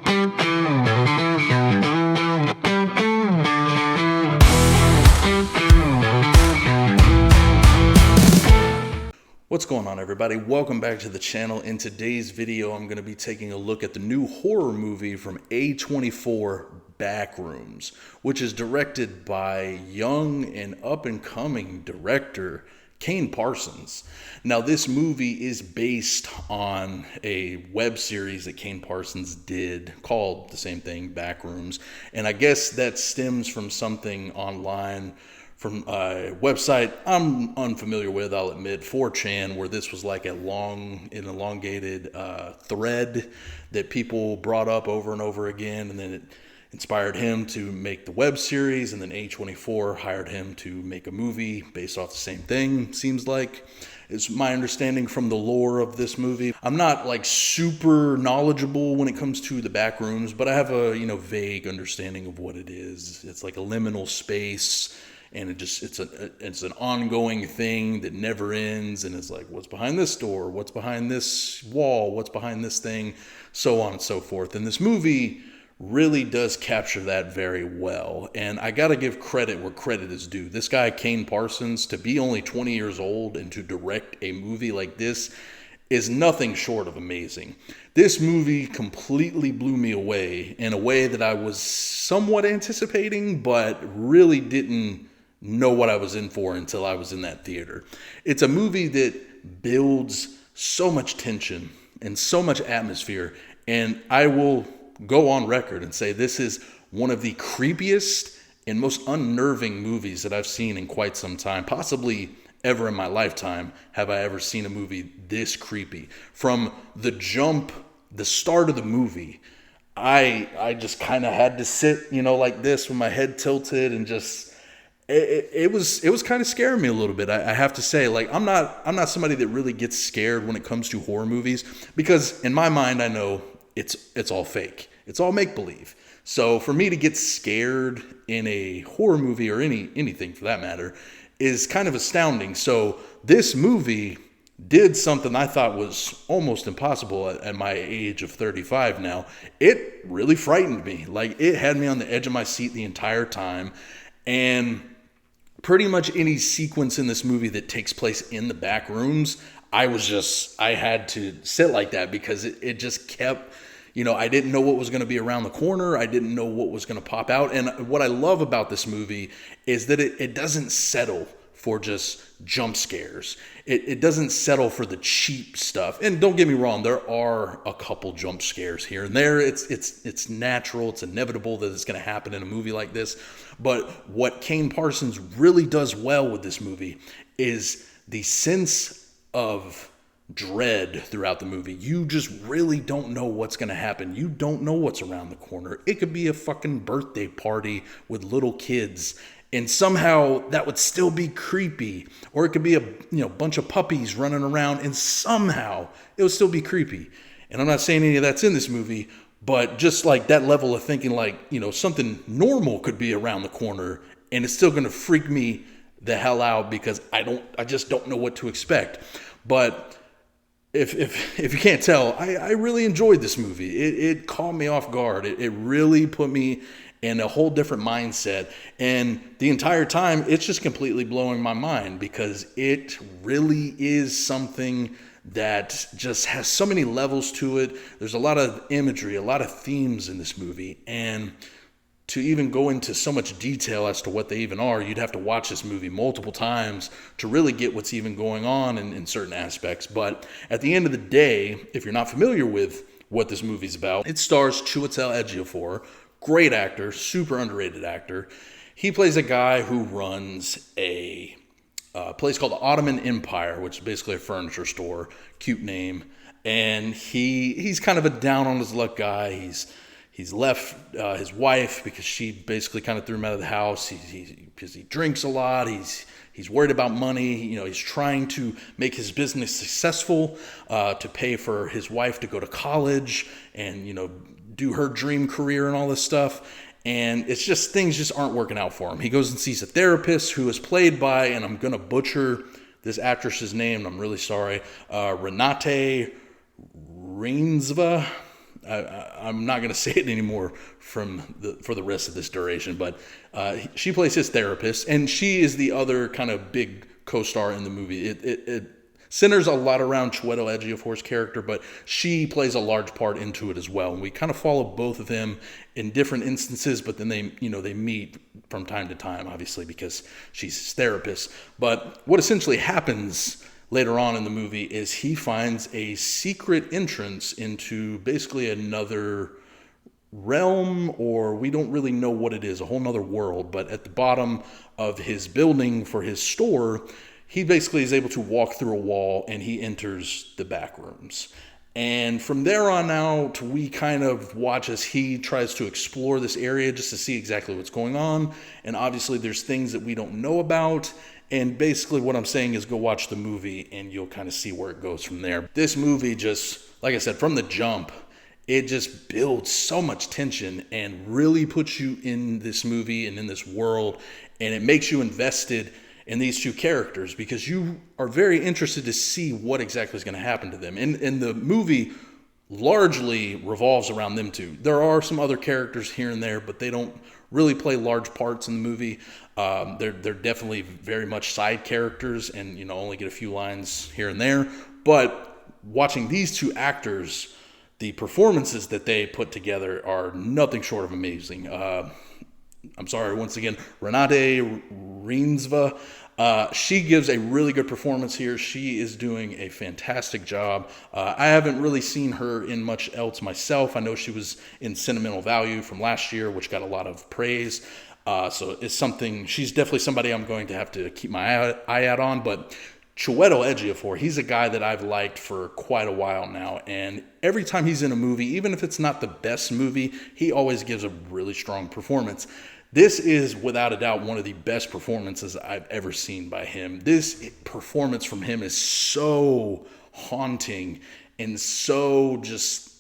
What's going on, everybody? Welcome back to the channel. In today's video, I'm going to be taking a look at the new horror movie from A24, Backrooms, which is directed by young and up-and-coming director Kane Parsons. Now, this movie is based on a web series that Kane Parsons did called the same thing, Backrooms, and I guess that stems from something online from a website I'm unfamiliar with, I'll admit, 4chan, where this was like an elongated thread that people brought up over and over again, and then it inspired him to make the web series, and then A24 hired him to make a movie based off the same thing, seems like. It's my understanding from the lore of this movie. I'm not like super knowledgeable when it comes to the Backrooms, but I have a vague understanding of what it is. It's like a liminal space, and it's an ongoing thing that never ends, and it's like, what's behind this door, what's behind this wall, what's behind this thing, so on and so forth. And this movie really does capture that very well, and I gotta give credit where credit is due. This guy Kane Parsons, to be only 20 years old and to direct a movie like this is nothing short of amazing. This movie completely blew me away in a way that I was somewhat anticipating, but really didn't know what I was in for until I was in that theater. It's a movie that builds so much tension and so much atmosphere, and I will go on record and say this is one of the creepiest and most unnerving movies that I've seen in quite some time, possibly ever in my lifetime have I ever seen a movie this creepy. From the jump, the start of the movie, I just kind of had to sit, like this with my head tilted, and just it was kind of scaring me a little bit. I have to say, like, I'm not somebody that really gets scared when it comes to horror movies, because in my mind I know it's all fake. It's all make believe. So for me to get scared in a horror movie, or anything for that matter, is kind of astounding. So this movie did something I thought was almost impossible at my age of 35 now. It really frightened me. Like, it had me on the edge of my seat the entire time. And pretty much any sequence in this movie that takes place in the back rooms, I had to sit like that, because it just kept, I didn't know what was going to be around the corner. I didn't know what was going to pop out. And what I love about this movie is that it doesn't settle for just jump scares. It doesn't settle for the cheap stuff. And don't get me wrong, there are a couple jump scares here and there. It's natural. It's inevitable that it's going to happen in a movie like this. But what Kane Parsons really does well with this movie is the sense of dread throughout the movie. You just really don't know what's going to happen. You don't know what's around the corner. It could be a fucking birthday party with little kids, and somehow that would still be creepy. Or it could be a bunch of puppies running around, and somehow it would still be creepy. And I'm not saying any of that's in this movie, but just like that level of thinking, like, something normal could be around the corner, and it's still going to freak me the hell out, because I just don't know what to expect. But if you can't tell, I really enjoyed this movie. It caught me off guard. It really put me in a whole different mindset. And the entire time, it's just completely blowing my mind, because it really is something that just has so many levels to it. There's a lot of imagery, a lot of themes in this movie. And to even go into so much detail as to what they even are, you'd have to watch this movie multiple times to really get what's even going on in certain aspects. But at the end of the day, if you're not familiar with what this movie's about, it stars Chiwetel Ejiofor, great actor, super underrated actor. He plays a guy who runs a place called the Ottoman Empire, which is basically a furniture store, cute name. And he's kind of a down on his luck guy. He's left his wife because she basically kind of threw him out of the house. Because he drinks a lot. He's worried about money. He's trying to make his business successful, to pay for his wife to go to college and do her dream career and all this stuff. And it's just, things just aren't working out for him. He goes and sees a therapist who is played by, and I'm gonna butcher this actress's name, I'm really sorry, Renate Reinsva. I'm not going to say it anymore for the rest of this duration, but she plays his therapist, and she is the other kind of big co-star in the movie. It centers a lot around Chiwetel Ejiofor's character, but she plays a large part into it as well. And we kind of follow both of them in different instances, but then they meet from time to time, obviously, because she's his therapist. But what essentially happens later on in the movie is he finds a secret entrance into basically another realm, or we don't really know what it is, a whole nother world. But at the bottom of his building for his store, he basically is able to walk through a wall and he enters the back rooms. And from there on out, we kind of watch as he tries to explore this area just to see exactly what's going on. And obviously there's things that we don't know about. And basically what I'm saying is go watch the movie and you'll kind of see where it goes from there. This movie just, like I said, from the jump, it just builds so much tension and really puts you in this movie and in this world. And it makes you invested in these two characters because you are very interested to see what exactly is going to happen to them. And the movie largely revolves around them two. There are some other characters here and there, but they don't really play large parts in the movie. They're definitely very much side characters and, only get a few lines here and there. But watching these two actors, the performances that they put together are nothing short of amazing. I'm sorry, once again, Renate Reinsva. She gives a really good performance here. She is doing a fantastic job. I haven't really seen her in much else myself. I know she was in Sentimental Value from last year, which got a lot of praise. So it's she's definitely somebody I'm going to have to keep my eye out on. But Chiwetel Ejiofor, he's a guy that I've liked for quite a while now. And every time he's in a movie, even if it's not the best movie, he always gives a really strong performance. This is, without a doubt, one of the best performances I've ever seen by him. This performance from him is so haunting and so just...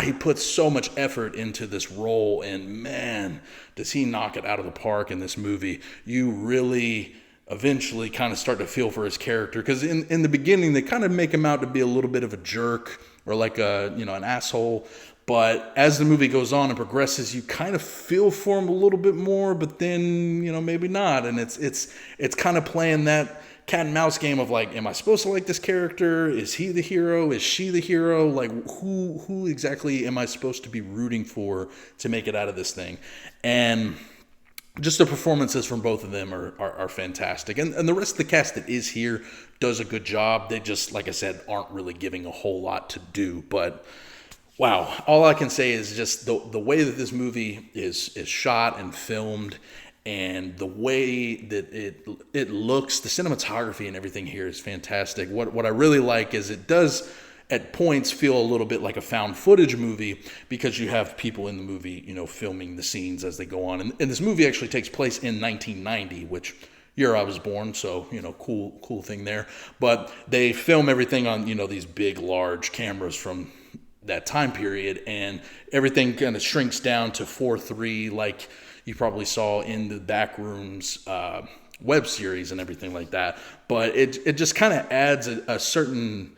he puts so much effort into this role, and man, does he knock it out of the park in this movie. You really eventually kind of start to feel for his character, because in the beginning, they kind of make him out to be a little bit of a jerk or like an asshole. But as the movie goes on and progresses, you kind of feel for him a little bit more, but then, maybe not. And it's kind of playing that cat and mouse game of like, am I supposed to like this character? Is he the hero? Is she the hero? Like, who exactly am I supposed to be rooting for to make it out of this thing? And just the performances from both of them are fantastic. And the rest of the cast that is here does a good job. They just, like I said, aren't really giving a whole lot to do. But wow, all I can say is just the way that this movie is shot and filmed, and the way that it looks, the cinematography and everything here is fantastic. What I really like is it does at points feel a little bit like a found footage movie, because you have people in the movie, filming the scenes as they go on. And this movie actually takes place in 1990, which year I was born, so, cool thing there. But they film everything on, these big, large cameras from that time period, and everything kind of shrinks down to 4:3, like you probably saw in the Backrooms web series and everything like that. But it just kind of adds a certain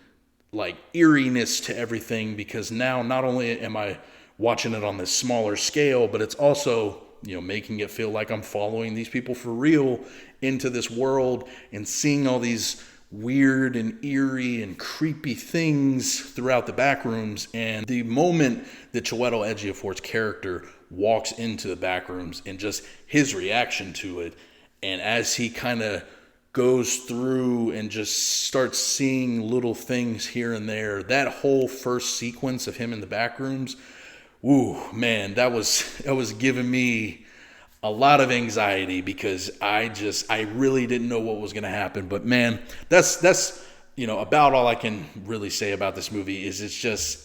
like eeriness to everything, because now not only am I watching it on this smaller scale, but it's also making it feel like I'm following these people for real into this world and seeing all these weird and eerie and creepy things throughout the back rooms. And the moment that Chiwetel Ejiofor's character walks into the back rooms and just his reaction to it, and as he kind of goes through and just starts seeing little things here and there, that whole first sequence of him in the back rooms, ooh, man, that was giving me a lot of anxiety, because I really didn't know what was going to happen. But man, that's about all I can really say about this movie. Is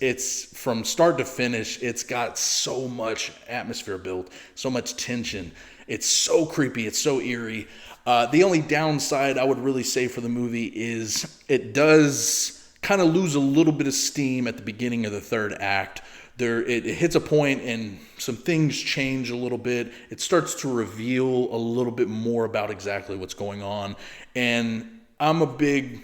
it's from start to finish, it's got so much atmosphere built, so much tension. It's so creepy, it's so eerie. The only downside I would really say for the movie is it does kind of lose a little bit of steam at the beginning of the third act. It hits a point and some things change a little bit. It starts to reveal a little bit more about exactly what's going on. And I'm a big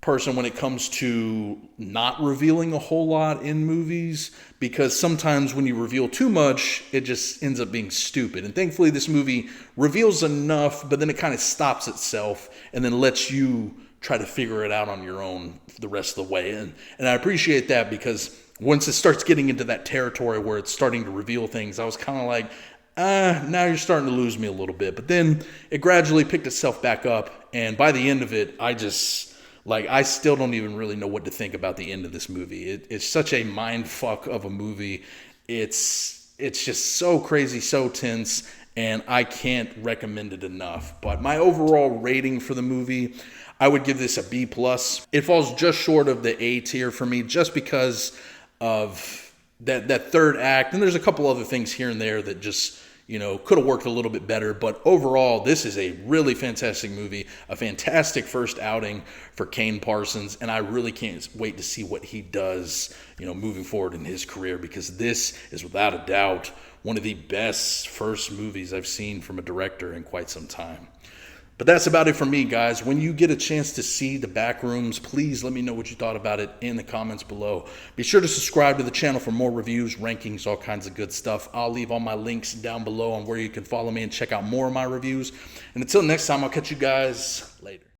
person when it comes to not revealing a whole lot in movies, because sometimes when you reveal too much, it just ends up being stupid. And thankfully this movie reveals enough, but then it kind of stops itself and then lets you try to figure it out on your own the rest of the way. And I appreciate that, because once it starts getting into that territory where it's starting to reveal things, I was kind of like, now you're starting to lose me a little bit. But then it gradually picked itself back up, and by the end of it, I still don't even really know what to think about the end of this movie. It's such a mind fuck of a movie. It's just so crazy, so tense, and I can't recommend it enough. But my overall rating for the movie, I would give this a B+. It falls just short of the A tier for me, just because of that third act. And there's a couple other things here and there that just, could have worked a little bit better. But overall, this is a really fantastic movie, a fantastic first outing for Kane Parsons, and I really can't wait to see what he does, moving forward in his career, because this is without a doubt one of the best first movies I've seen from a director in quite some time. But that's about it for me, guys. When you get a chance to see the Backrooms, please let me know what you thought about it in the comments below. Be sure to subscribe to the channel for more reviews, rankings, all kinds of good stuff. I'll leave all my links down below on where you can follow me and check out more of my reviews. And until next time, I'll catch you guys later.